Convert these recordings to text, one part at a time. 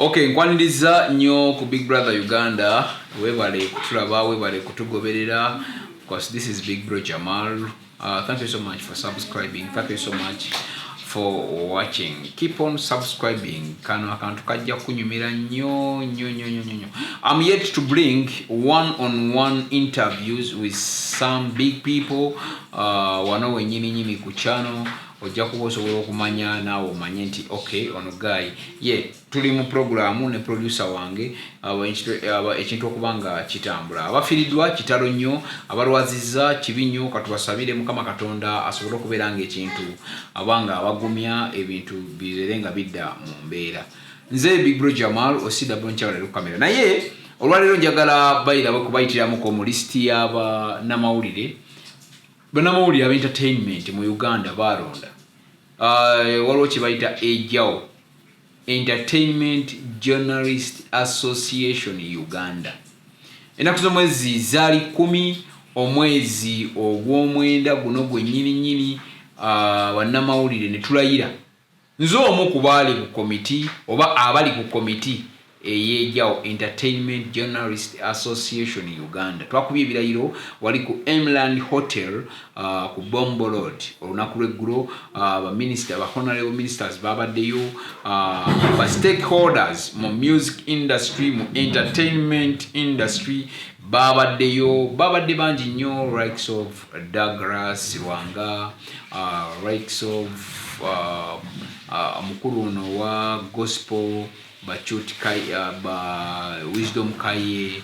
Okay, nkwaniriza nnyo ku Big Brother Uganda. Webale kutulaba, webale kutugoberera. Of course, this is Big Bro Jamal. Thank you so much for subscribing. Thank you so much for watching. Keep on subscribing. Kano akantu kajja kunyumira nnyo. I'm yet to bring one-on-one interviews with some big people. Wano wenyini ku channel. Ojja kuba osobola okumanya naawe omanye nti okay ono guy tuli mu programu ne producer wange ekintu okubanga kitambula abafiiriddwa kitalo nnyo abalwazizza kibi nnyo katubasabire Mukama Katonda asobole okubeera ng'ekintu abanga abagumya ebintu bibeere nga bidda mu mbeera. Nze Big Bro Jamal OCW nkyawalira ku kamera naye olwaleero njagala bayirabe kubayitiramuko mu lisiti y'abanamawulire banamawulire aba entertainment mu Uganda balonda waliwo kye bayita EJAO, Entertainment Journalist Association Uganda. Ennaku z'omwezi zaali 10 omwezi ogw'omwenda guno gwennyini bannamawulire ne tulayira nze omu ku baali ku komiti oba abali ku komiti EJAO, Entertainment Journalist Association Uganda. Twakubye ebirayiro wali ku Emland Hotel ku Bombo Road olunaku lw'eggulo. Minister, honorable ministers babaddeyo, stakeholders mu music industry, mu entertainment industry babadde bangi nnyo, likes of Douglas Rwanga, likes of mukulu ono wa gospel Bachuti Kaya, Wisdom Kaye.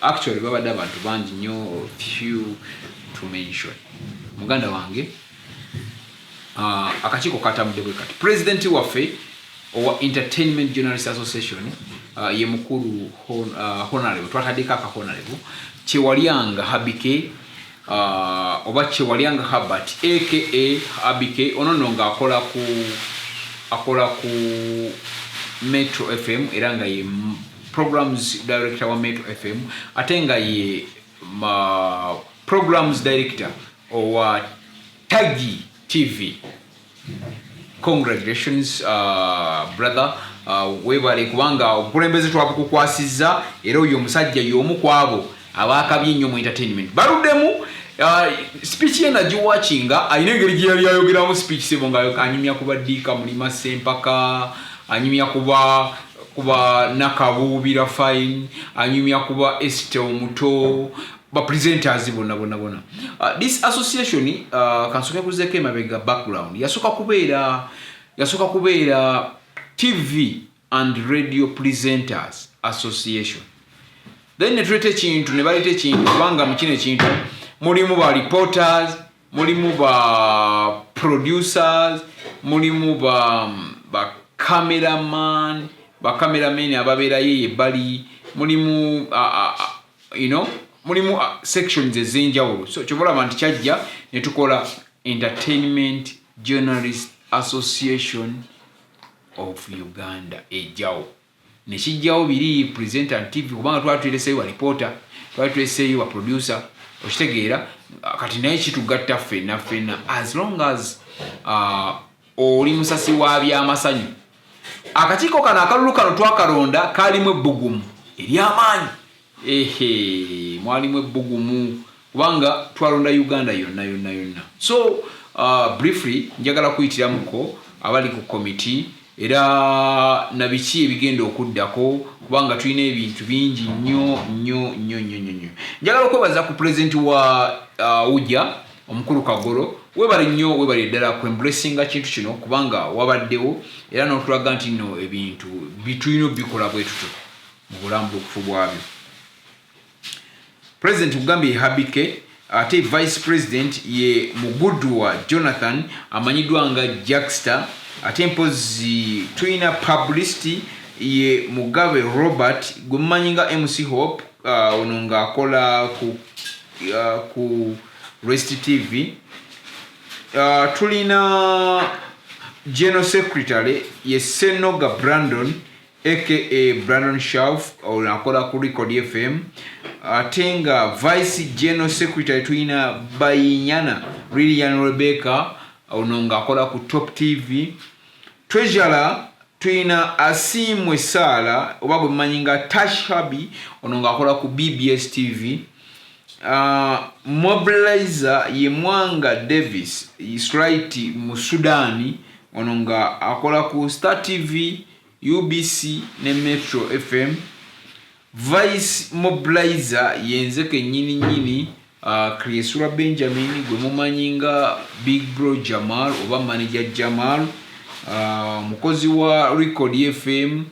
Actually babadde abantu bangi nnyo, few to mention. Muganda wange akakiiko katambudde bwe kati. President waffe owa Entertainment Journalist Association ye mukulu honorable, twataddeko honorable Kyewalyanga Habike oba Kyewalyanga Habat aka Habike ono ng'akola ku Metro FM era nga ye programs director wa Metro FM ate nga ye programs director owa Tagi TV. Congratulations brother, webale kubanga Abakulembeze twabukukwasizza era oyo omusajja y'omu kwabo abaakabye nnyo mu entertainment baluddemu. Speech ye nagiwatchinga ayina engeri gye yali ayogeramu speech sebo nga anyumya kubaddiika mulima Sempaka, anyumya kuba Nakabuubira Fine, anyumya kuba Esther Omuto, ba presenters bonna. This association kansoka kuzeko emabega background yasoka kubeera TV and Radio Presenters Association. Then netulete ekintu ne baleta ekintu kubanga mu kino ekintu mulimu ba reporters, mulimu ba producers, mulimu ba cameraman ababeera ye bali, mulimu mulimu sections ez'enjawulo. So kyobalaba nti kyajja ne tukola Entertainment Journalist Association of Uganda EJAO. Ne kijjawo biri presenter and TV kubanga twatuleseeyo wa reporter, twatuleseeyo wa producer, okitegeera kati naye kitugatta ffenna as long as oli musasi wa byamasanyu. Akakiiko kano akalulu kano twakalonda kalimu ebbugumu ery'amaanyi. Mwalimu ebbugumu kubanga twalonda Uganda yonna. So briefly njagala kuyitiramuko abali ku committee era na biki ebigenda okuddako kubanga tulina ebintu bingi nnyo. Njagala okwebaza ku president wa Uja omukulu Kagolo, webale ddala ku embracinga kintu kino kubanga wabaddewo era n'otulaga nti nno ebintu bitulina bikola bwe tutyo mu bulamu bw'okufu bwabyo. President Ugambye Habike ate Vice President ye Mugudwa Jonathan amanyiddwa nga Jackster, ate mpozi tulina publicity ye Mugabe Robert gwemumanyi nga MC Hope ono ng'akola ku Rest TV. Tulina General Secretary ye Senoga Brandon aka Brandon Shelf ono akola ku Record FM. Ate nga Vice General Secretary tulina Bayinyana Lilian Rebecca ono ng'akola ku Top TV. Treasurer tulina Asimwe Sala oba gwe mumanyi nga Tash Habi ono ng'akola ku BBS TV. Mobilizer ye Mwanga Davis Israel mu Sudani ono nga akola ku Star TV, UBC ne Metro FM. Vice Mobilizer yenze kennyini Kriesura Benjamin gwe mumanyi nga Big Bro Jamal oba manager Jamal, mukozi wa Record FM,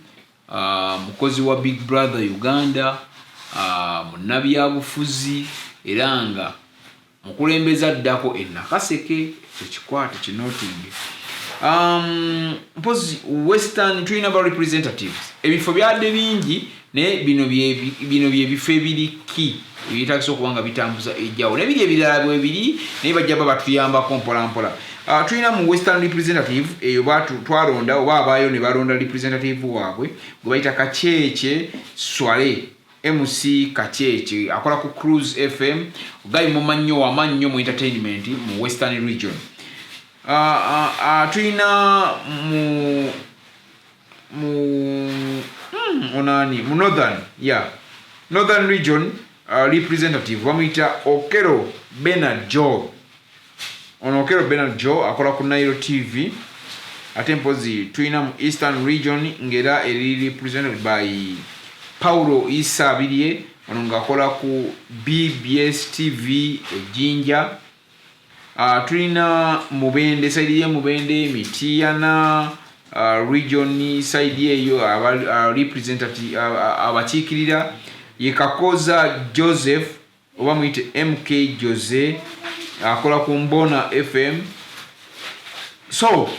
mukozi wa Big Brother Uganda, munnabyabufuzi era nga mukulembeza addako Nakaseke ekikwate kinotingi. Mpozi Western tulina ba representatives ebifo byadde bingi ne bino bye bifo ebiriki ebitagisa okubanga bitambuza ejjawo nebiri ebirala bwe biri naye bajja batuyambako mpolampola. Tulina mu Western representative eyo twalonda oba abaayo ne balonda representative waabwe gwe bayita Kacheche Swale MC Kacheche akola ku Cruise FM gai mumannyo wamannyo mu entertainment mu Western region. Tulina mu Northern region representative wamuyita Okero Bernard Joe. Ono Okero Bernard Joe akola ku Nairo TV. Ate mpozi tulina mu Eastern region ngera eri represented by Paulo Isa Bilie ono ngakola ku BBS TV Jinja. Tulina Mubende side ya Mubende Mitiana region side eyo representative abachikirira Yekakoza Joseph oba mwite MK Jose akola ku Mbona FM. So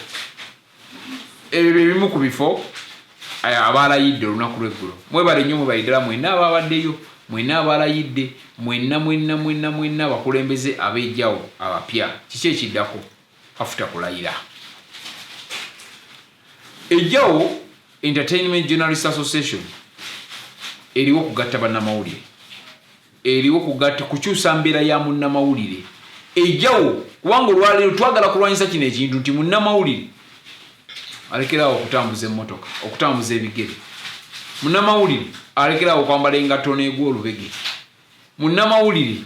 ebimu ku bifo abalayidde olunaku lw'eggulo mwebale nnyo mubayidira mwenna ababaddeyo mwenna abalayidde mwenna bakulembeze ab'ejjawo abapya kiki ekiddako afuta kulayira. Ejjawo Entertainment Journalist Association eriwo kugatta bannamawulire, eriwo kugatta kukyusa mbeera ya munnamawulire. Ejjawo kubanga olwaleero twagala kulwanyisa kino ekintu nti munnamawulire alekerawo okutambuza emmotoka, okutambuza ebigere. Munnamawulire alekerawo okwambala engatto n'egwa olubege. Munnamawulire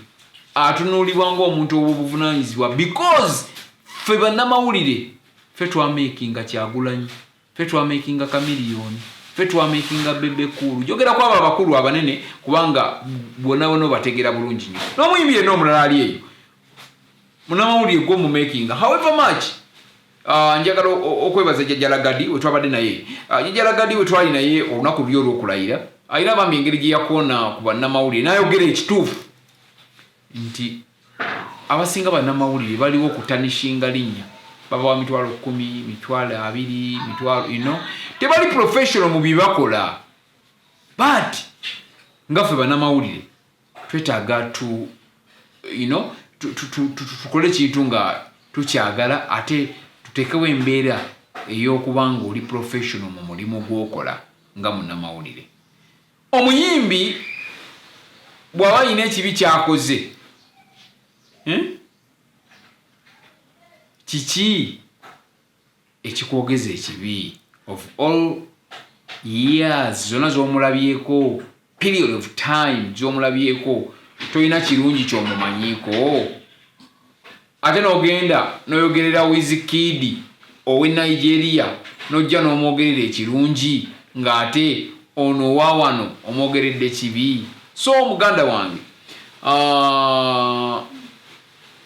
atunuulibwa ng'omuntu ow'obuvunanyizibwa because ffe bannamawulire ffe twamakinga Kyagulanyi, ffe twamakinga Kamiliyoni, ffe twamakinga Bebe Kulu. Jogera ku abo abakulu abanene kubanga bonna bategeera bulungi nnyo. N'omuyimbi yenna omulala ali eyo munnamawulire gwo mu makinga. However much njagala okwebaza Jjalagadi we twabadde naye. Jjalagadi we twali naye olunaku luli olw'okulayira ayina bambi engeri gye yakoona ku bannamawulire n'ayogera ekituufu nti abasinga bannamawulire baliwo okutanishinga linnya babawa mitwalo 10, mitwalo 20, mitwalo tebali professional mu bibakola. But ngaffe bannamawulire twetaaga tukole kintu nga tukyagala ate tutekewo embeera ey'okubanga oli professional mu mulimu gw'okola nga munnamawulire. Omuyimbi bw'aba alina ekibi kyakoze kiki ekikwogeza ekibi? Of all years zonna z'omulabyeko, period of time z'omulabyeko, toyina kirungi ky'omumanyiiko? Ate n'ogenda n'oyogerera Wizkid owe Nigeria n'ojja n'omwogerera ekirungi ng'ate ono wa wano omwogeredde kibi. So muganda wange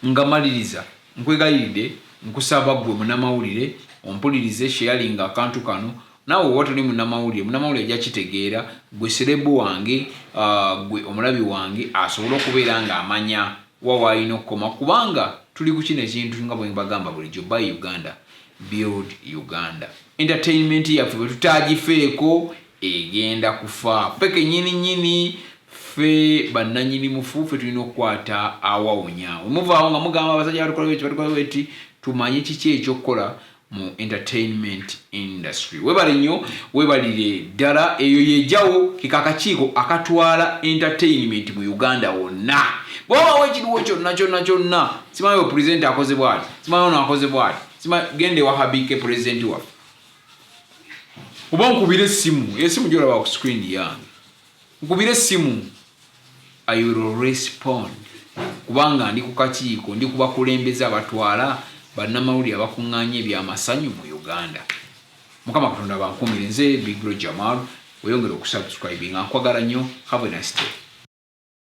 nga maliriza nkwegayiridde nkusaba gwe munnamawulire ompulirize sharing akantu kano naawe oba toli munnamawulire ajja kitegeera gwe serebu wange gwe omulabi wange asobole okubeera ng'amanya wawalina okukoma kubanga tuli ku kino ekintu nga bwe mbagamba bulijjo by Uganda build Uganda. Entertainment yaffe bwe tutagifeeko egenda kufa. Peke nyini fe bannanyini mufu fe tulina okukwata awawonyawe. Muvaawo nga mugamba abasajja batukola weti tumanye kiki ekyokukola mu entertainment industry. Webale nnyo, webalire ddala eyo yejjawo kikakakiiko akatwala entertainment mu Uganda wonna. Bw'obawo ekiriwo kyonna simanyi we pulezidenti akoze bw'ati, simanyi ono akoze bw'ati, gende wa Habike pulezidenti waffe Oba nkubire esimu gyolaba ku screen yange. Nkubire esimu, I will respond. Kubanga ndi ku kakiiko, ndi kubakulembeza abatwala bannamawulire abakuŋŋaanya ebyamasanyu mu Uganda. Mukama Katonda bankuumire. Nze Big Bro Jamal, oyongere okusubscribinga. Nkwagala nnyo. Have a nice day.